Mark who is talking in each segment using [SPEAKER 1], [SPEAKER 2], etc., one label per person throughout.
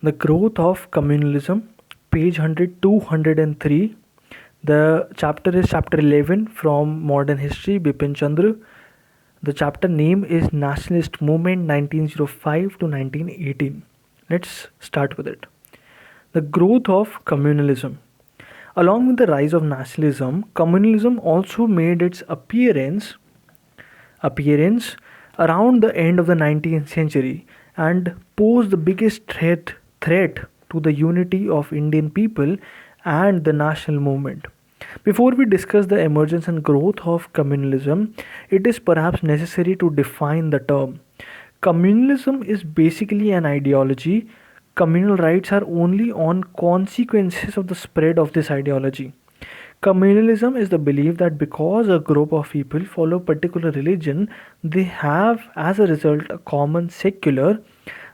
[SPEAKER 1] The Growth of Communalism, page 203. The chapter is chapter 11 from Modern History, Bipin Chandra. The chapter name is Nationalist Movement 1905 to 1918. Let's start with it. The growth of communalism. Along with the rise of nationalism, communalism also made its appearance around the end of the 19th century and posed the biggest threat to the unity of Indian people and the national movement. Before we discuss the emergence and growth of communalism, it is perhaps necessary to define the term. Communalism is basically an ideology. Communal rights are only on consequences of the spread of this ideology. Communalism is the belief that because a group of people follow a particular religion, they have, as a result, a common secular,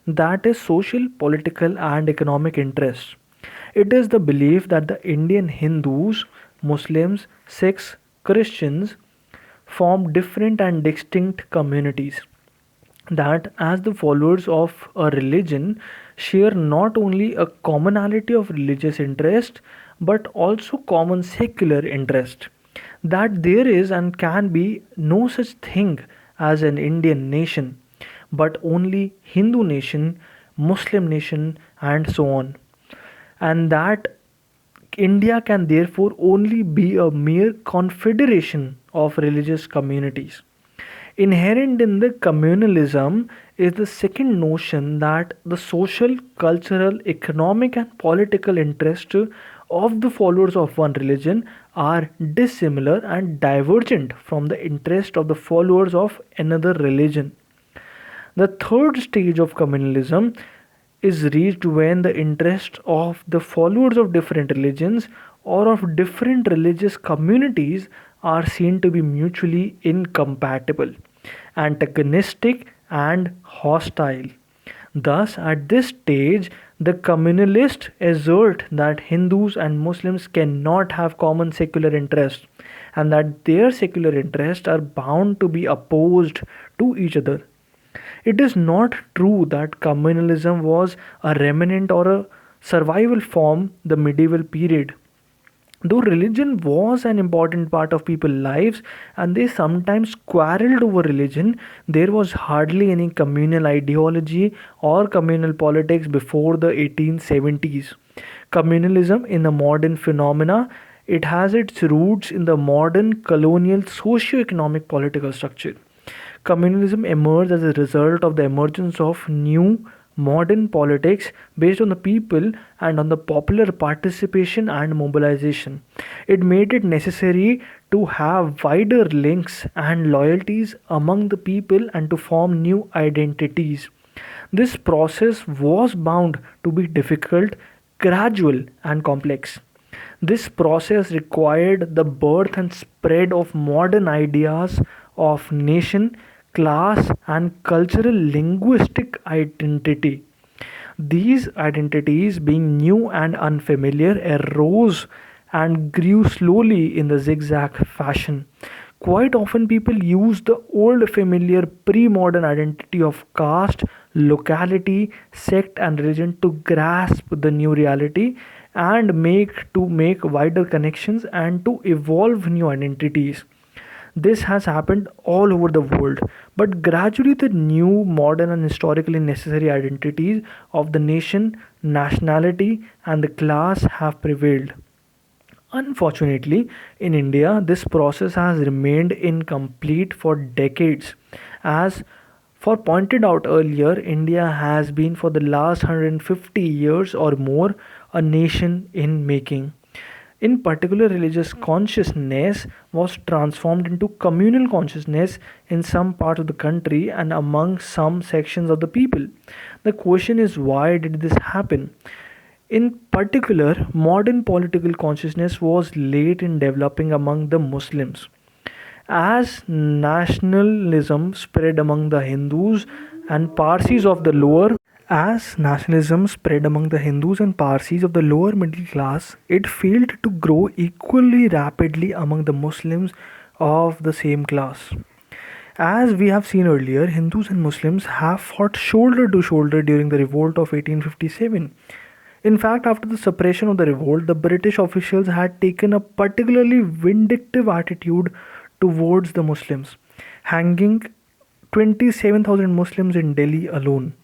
[SPEAKER 1] that is, social, political, and economic interests. It is the belief that the Indian Hindus, Muslims, Sikhs, Christians form different and distinct communities that, as the followers of a religion, share not only a commonality of religious interest but also common secular interest. That there is and can be no such thing as an Indian nation, but only Hindu nation, Muslim nation, and so on. And that India can therefore only be a mere confederation of religious communities. Inherent in the communalism is the second notion that the social, cultural, economic, and political interests of the followers of one religion are dissimilar and divergent from the interest of the followers of another religion. The third stage of communalism is reached when the interests of the followers of different religions or of different religious communities are seen to be mutually incompatible, antagonistic, and hostile. Thus, at this stage, the communalists assert that Hindus and Muslims cannot have common secular interests and that their secular interests are bound to be opposed to each other. It is not true that communalism was a remnant or a survival from the medieval period. Though religion was an important part of people's lives and they sometimes quarreled over religion, there was hardly any communal ideology or communal politics before the 1870s. Communalism in the modern phenomena, it has its roots in the modern colonial socio-economic political structure. Communalism emerged as a result of the emergence of new modern politics based on the people and on the popular participation and mobilization. It made it necessary to have wider links and loyalties among the people and to form new identities. This process was bound to be difficult, gradual, and complex. This process required the birth and spread of modern ideas of nation, class, and cultural linguistic identity. These identities, being new and unfamiliar, arose and grew slowly in the zigzag fashion. Quite often, people use the old familiar pre modern identity of caste, locality, sect, and religion to grasp the new reality and make wider connections and to evolve new identities. This has happened all over the world, but gradually the new, modern, and historically necessary identities of the nation, nationality, and the class have prevailed. Unfortunately, in India, this process has remained incomplete for decades. As for pointed out earlier, India has been for the last 150 years or more a nation in making. In particular, religious consciousness was transformed into communal consciousness in some parts of the country and among some sections of the people. The question is, why did this happen? In particular, modern political consciousness was late in developing among the Muslims. As nationalism spread among the Hindus and Parsis of the lower As nationalism spread among the Hindus and Parsis of the lower middle class, it failed to grow equally rapidly among the Muslims of the same class. As we have seen earlier, Hindus and Muslims have fought shoulder to shoulder during the revolt of 1857. In fact, after the suppression of the revolt, the British officials had taken a particularly vindictive attitude towards the Muslims, hanging 27,000 Muslims in Delhi alone.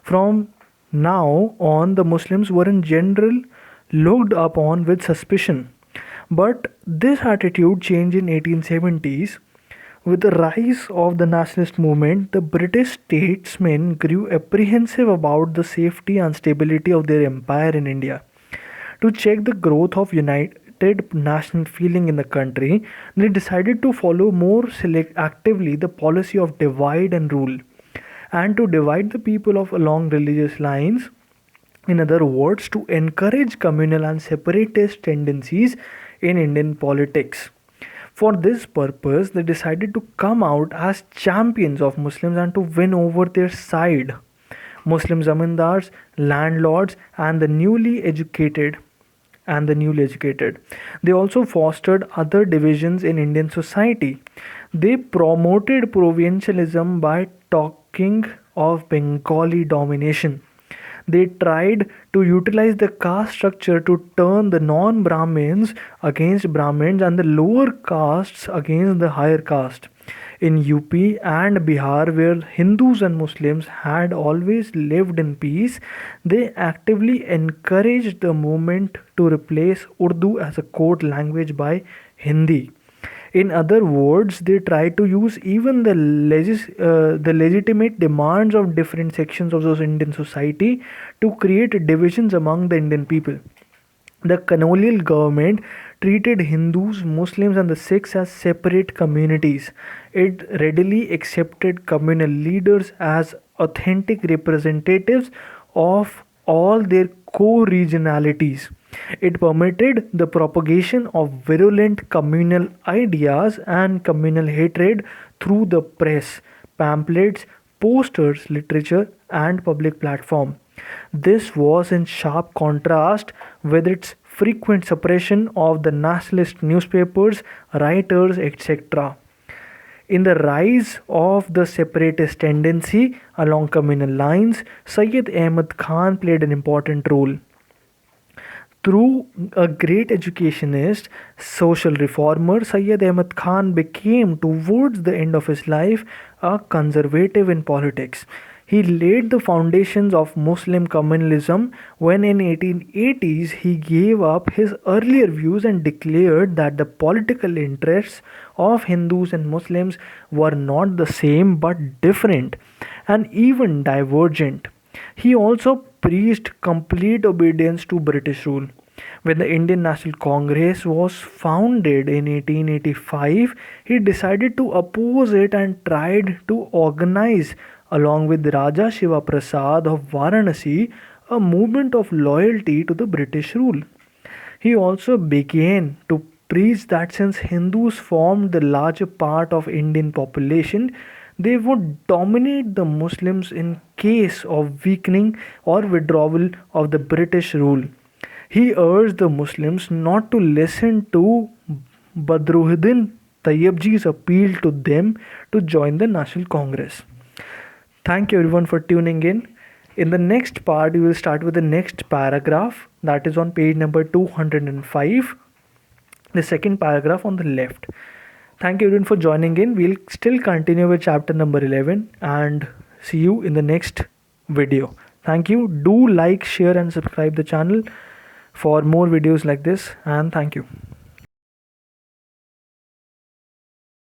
[SPEAKER 1] From now on, the Muslims were in general looked upon with suspicion. But this attitude changed in 1870s. With the rise of the nationalist movement, the British statesmen grew apprehensive about the safety and stability of their empire in India. To check the growth of united national feeling in the country, they decided to follow more actively the policy of divide and rule, and to divide the people of along religious lines. In other words, to encourage communal and separatist tendencies in Indian politics. For this purpose, they decided to come out as champions of Muslims and to win over their side Muslim zamindars, landlords, and the newly educated. They also fostered other divisions in Indian society. They promoted provincialism by talking of Bengali domination. They tried to utilize the caste structure to turn the non Brahmins against Brahmins and the lower castes against the higher caste. In UP and Bihar, where Hindus and Muslims had always lived in peace, they actively encouraged the movement to replace Urdu as a court language by Hindi. In other words, they tried to use even the legitimate demands of different sections of those Indian society to create divisions among the Indian people. The colonial government treated Hindus, Muslims, and the Sikhs as separate communities. It readily accepted communal leaders as authentic representatives of all their co-regionalities. It permitted the propagation of virulent communal ideas and communal hatred through the press, pamphlets, posters, literature, and public platform. This was in sharp contrast with its frequent suppression of the nationalist newspapers, writers, etc. In the rise of the separatist tendency along communal lines, Syed Ahmad Khan played an important role. Through a great educationist, social reformer, Syed Ahmad Khan became, towards the end of his life, a conservative in politics. He laid the foundations of Muslim communalism when in 1880s he gave up his earlier views and declared that the political interests of Hindus and Muslims were not the same but different and even divergent. He also preached complete obedience to British rule. When the Indian National Congress was founded in 1885, he decided to oppose it and tried to organize, along with Raja Shiva Prasad of Varanasi, a movement of loyalty to the British rule. He also began to preach that since Hindus formed the larger part of Indian population, they would dominate the Muslims in case of weakening or withdrawal of the British rule. He urged the Muslims not to listen to Badruddin Tayyibji's appeal to them to join the National Congress. Thank you everyone for tuning in. In the next part, we will start with the next paragraph, that is on page number 205, the second paragraph on the left. Thank you everyone for joining in. We'll still continue with chapter number 11 and see you in the next video. Thank you. Do like, share and subscribe the channel for more videos like this, and thank you.